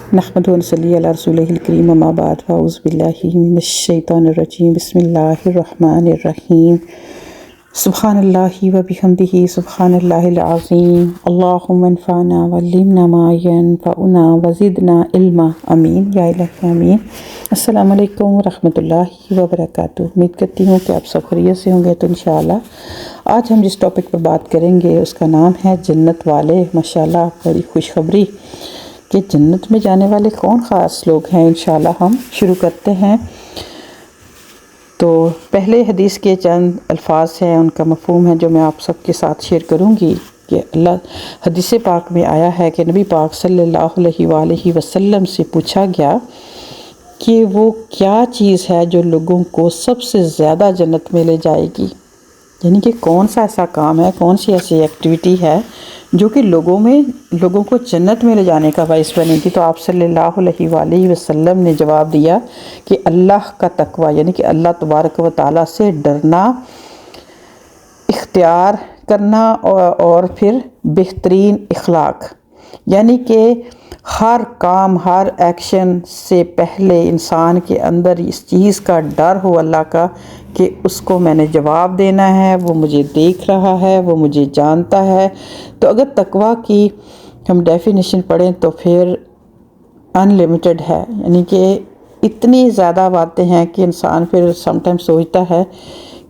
नहमदुहु व नसल्ली अला रसूलिहिल करीम अम्मा बाद फ़अऊज़ु बिल्लाहि मिनश शैतानिर रजीम बिस्मिल्लाहिर रहमानिर रहीम सुब्हानल्लाहि व बिहम्दिही सुब्हानल्लाहिल अज़ीम अल्लाहुम्मा अन्फ़अना वअल्लिमना मा यंफ़अुना व ज़िदना इल्मा आमीन या इलाही आमीन। अस्सलामु अलैकुम व रहमतुल्लाहि व बरकातुहू। उम्मीद करती हूँ कि आप सब खैरियत से होंगे। तो इंशाअल्लाह आज हम जिस टॉपिक पर बात करेंगे उसका नाम है जन्नत वाले। माशाअल्लाह बड़ी खुशखबरी कि जन्नत में जाने वाले कौन ख़ास लोग हैं। इंशाअल्लाह हम शुरू करते हैं। तो पहले हदीस के चंद अल्फाज हैं, उनका मफ़हूम है जो मैं आप सबके साथ शेयर करूंगी कि अल्लाह हदीस पाक में आया है कि नबी पाक सल्लल्लाहु अलैहि वसल्लम से पूछा गया कि वो क्या चीज़ है जो लोगों को सबसे ज़्यादा जन्नत में ले जाएगी, यानी कि कौन सा ऐसा काम है, कौन सी ऐसी एक्टिविटी है जो कि लोगों को जन्नत में ले जाने का बाइस बनेगी। तो आप सल्लल्लाहु अलैहि वसल्लम ने जवाब दिया कि अल्लाह का तकवा, यानी कि अल्लाह तबारक व तआला से डरना इख्तियार करना और फिर बेहतरीन इखलाक, यानी कि हर काम हर एक्शन से पहले इंसान के अंदर इस चीज़ का डर हो अल्लाह का कि उसको मैंने जवाब देना है, वो मुझे देख रहा है, वो मुझे जानता है। तो अगर तकवा की हम डेफिनेशन पढ़ें तो फिर अनलिमिटेड है, यानी कि इतनी ज़्यादा बातें हैं कि इंसान फिर समटाइम सोचता है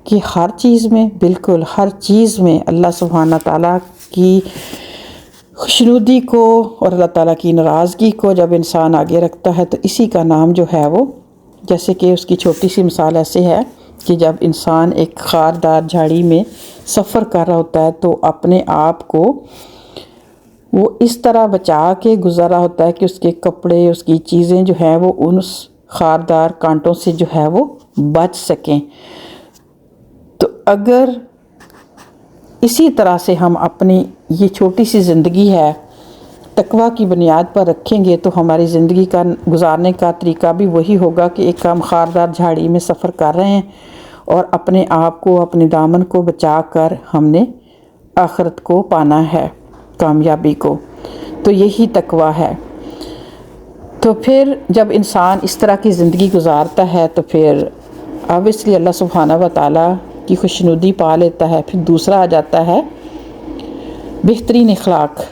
कि हर चीज़ में, बिल्कुल हर चीज़ में अल्लाह सुब्हाना ताला की खुशनुदी को और अल्लाह ताला की नाराज़गी को जब इंसान आगे रखता है तो इसी का नाम जो है वो, जैसे कि उसकी छोटी सी मिसाल ऐसे है कि जब इंसान एक खारदार झाड़ी में सफ़र कर रहा होता है तो अपने आप को वो इस तरह बचा के गुज़र रहा होता है कि उसके कपड़े, उसकी चीज़ें जो हैं वो उन खारदार कांटों से जो है वो बच सकें। तो अगर इसी तरह से हम अपनी ये छोटी सी ज़िंदगी है तकवा की बुनियाद पर रखेंगे तो हमारी ज़िंदगी का गुजारने का तरीका भी वही होगा कि एक हम खारदार झाड़ी में सफ़र कर रहे हैं और अपने आप को, अपने दामन को बचा कर हमने आखिरत को पाना है, कामयाबी को। तो यही तकवा है। तो फिर जब इंसान इस तरह की ज़िंदगी गुजारता है तो फिर ऑब्वियसली अल्लाह सुब्हाना व तआला की खुशनुदी पा लेता है। फिर दूसरा आ जाता है बेहतरीन इखलाक,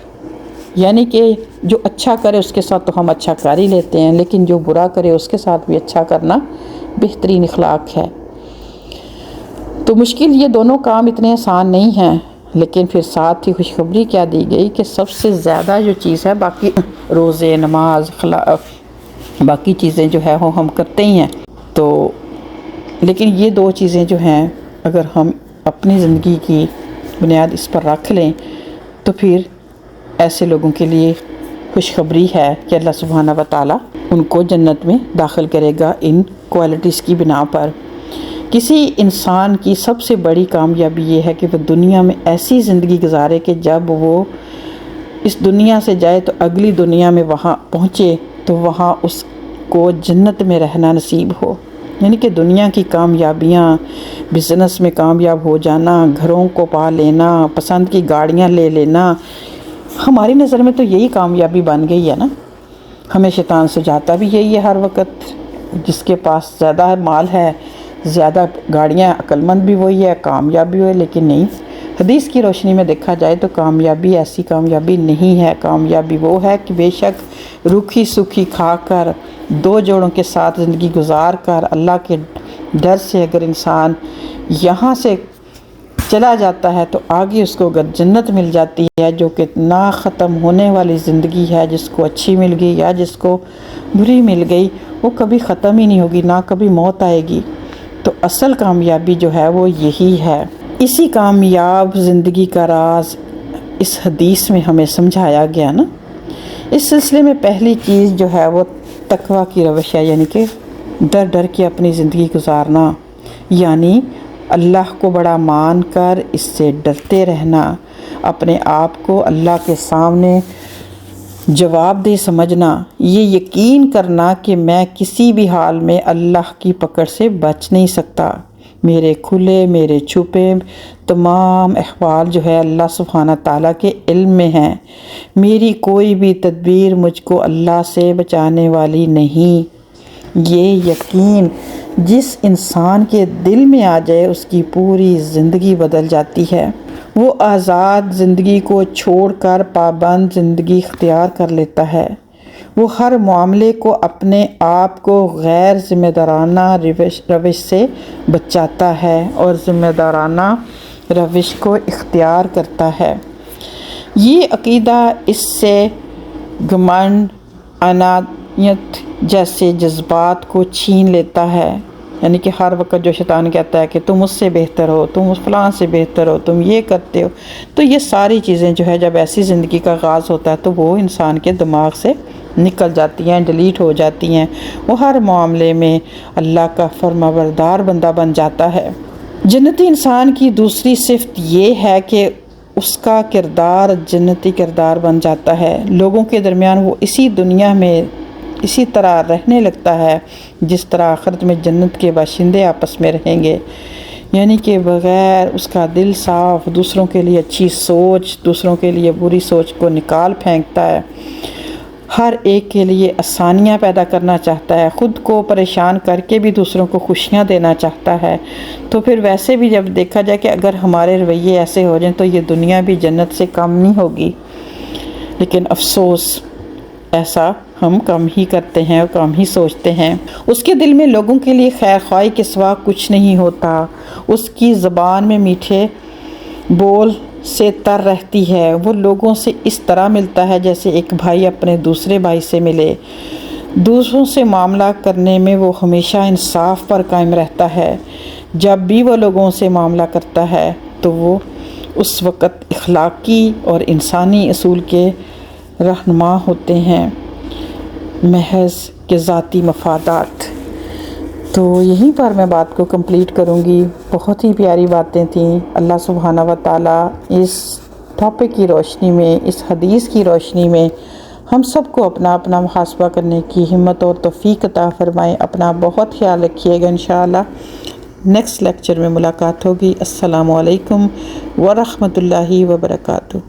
यानी कि जो अच्छा करे उसके साथ तो हम अच्छा कर ही लेते हैं, लेकिन जो बुरा करे उसके साथ भी अच्छा करना बेहतरीन इखलाक है। तो मुश्किल ये दोनों काम इतने आसान नहीं हैं, लेकिन फिर साथ ही खुशखबरी क्या दी गई कि सबसे ज़्यादा जो चीज़ है, बाकी रोज़े, नमाज, बाकी चीज़ें जो है वो हम करते ही हैं। तो लेकिन ये दो चीज़ें जो हैं अगर हम अपनी ज़िंदगी की बुनियाद इस पर रख लें तो फिर ऐसे लोगों के लिए खुशखबरी है कि अल्लाह सुब्हाना व तआला उनको जन्नत में दाखिल करेगा इन क्वालिटीज़ की बिना पर। किसी इंसान की सबसे बड़ी कामयाबी ये है कि वह दुनिया में ऐसी ज़िंदगी गुजारे कि जब वो इस दुनिया से जाए तो अगली दुनिया में वहाँ पहुँचे तो वहाँ उसको जन्नत में रहना नसीब हो। यानी कि दुनिया की कामयाबियाँ, बिज़नेस में कामयाब हो जाना, घरों को पा लेना, पसंद की गाड़ियाँ ले लेना, हमारी नज़र में तो यही कामयाबी बन गई है ना। हमें शैतान सुझाता भी यही है हर वक्त, जिसके पास ज़्यादा माल है, ज़्यादा गाड़ियाँ, अक्लमंद भी वही है, कामयाब भी वही। लेकिन नहीं, हदीस की रोशनी में देखा जाए तो कामयाबी ऐसी कामयाबी नहीं है। कामयाबी वो है कि बेशक रूखी सूखी खाकर, दो जोड़ों के साथ ज़िंदगी गुजार कर, अल्लाह के डर से अगर इंसान यहाँ से चला जाता है तो आगे उसको अगर जन्नत मिल जाती है जो कि ना ख़त्म होने वाली ज़िंदगी है, जिसको अच्छी मिल गई या जिसको बुरी मिल गई, वो कभी ख़त्म ही नहीं होगी, ना कभी मौत आएगी। तो असल कामयाबी जो है वो यही है। इसी कामयाब ज़िंदगी का राज इस हदीस में हमें समझाया गया ना। इस सिलसिले में पहली चीज़ जो है वो तकवा की रवश है, यानी कि डर डर के अपनी ज़िंदगी गुजारना, यानी अल्लाह को बड़ा मान कर इससे डरते रहना, अपने आप को अल्लाह के सामने जवाबदेह समझना, ये यकीन करना कि मैं किसी भी हाल में अल्लाह की पकड़ से बच नहीं सकता, میرے کھلے میرے چھپے تمام احوال جو ہے اللہ سبحانہ تعالیٰ کے علم میں ہیں۔ میری کوئی بھی تدبیر مجھ کو اللہ سے بچانے والی نہیں۔ یہ یقین جس انسان کے دل میں آ جائے اس کی پوری زندگی بدل جاتی ہے۔ وہ آزاد زندگی کو چھوڑ کر پابند زندگی اختیار کر لیتا ہے۔ وہ ہر معاملے کو اپنے آپ کو غیر ذمہ دارانہ روش سے بچاتا ہے اور ذمہ دارانہ روش کو اختیار کرتا ہے۔ یہ عقیدہ اس سے گھمنڈ، انانیت جیسے جذبات کو چھین لیتا ہے، یعنی کہ ہر وقت جو شیطان کہتا ہے کہ تم اس سے بہتر ہو، تم اس فلاں سے بہتر ہو، تم یہ کرتے ہو، تو یہ ساری چیزیں جو ہے جب ایسی زندگی کا آغاز ہوتا ہے تو وہ انسان کے دماغ سے نکل جاتی ہیں، ڈیلیٹ ہو جاتی ہیں۔ وہ ہر معاملے میں اللہ کا فرمانبردار بندہ بن جاتا ہے۔ جنتی انسان کی دوسری صفت یہ ہے کہ اس کا کردار جنتی کردار بن جاتا ہے۔ لوگوں کے درمیان وہ اسی دنیا میں اسی طرح رہنے لگتا ہے جس طرح آخرت میں جنت کے باشندے آپس میں رہیں گے، یعنی کہ بغیر اس کا دل صاف، دوسروں کے لیے اچھی سوچ، دوسروں کے لیے بری سوچ کو نکال پھینکتا ہے، ہر ایک کے لیے آسانیاں پیدا کرنا چاہتا ہے، خود کو پریشان کر کے بھی دوسروں کو خوشیاں دینا چاہتا ہے۔ تو پھر ویسے بھی جب دیکھا جائے کہ اگر ہمارے رویے ایسے ہو جائیں تو یہ دنیا بھی جنت سے کم نہیں ہوگی، لیکن افسوس ایسا ہم کم ہی کرتے ہیں اور کم ہی سوچتے ہیں۔ اس کے دل میں لوگوں کے لیے خیر خواہی کے سوا کچھ نہیں ہوتا۔ اس کی زبان میں میٹھے بول سے تر رہتی ہے۔ وہ لوگوں سے اس طرح ملتا ہے جیسے ایک بھائی اپنے دوسرے بھائی سے ملے۔ دوسروں سے معاملہ کرنے میں وہ ہمیشہ انصاف پر قائم رہتا ہے۔ جب بھی وہ لوگوں سے معاملہ کرتا ہے تو وہ اس وقت اخلاقی اور انسانی اصول کے رہنما ہوتے ہیں، محض کے ذاتی مفادات۔ تو یہیں پر میں بات کو کمپلیٹ کروں گی۔ بہت ہی پیاری باتیں تھیں۔ اللہ سبحانہ و تعالیٰ اس ٹاپک کی روشنی میں، اس حدیث کی روشنی میں ہم سب کو اپنا اپنا محاسبہ کرنے کی ہمت اور توفیق عطا فرمائے۔ اپنا بہت خیال رکھیے گا۔ انشاءاللہ نیکسٹ لیکچر میں ملاقات ہوگی۔ السلام علیکم ورحمۃ اللہ وبرکاتہ۔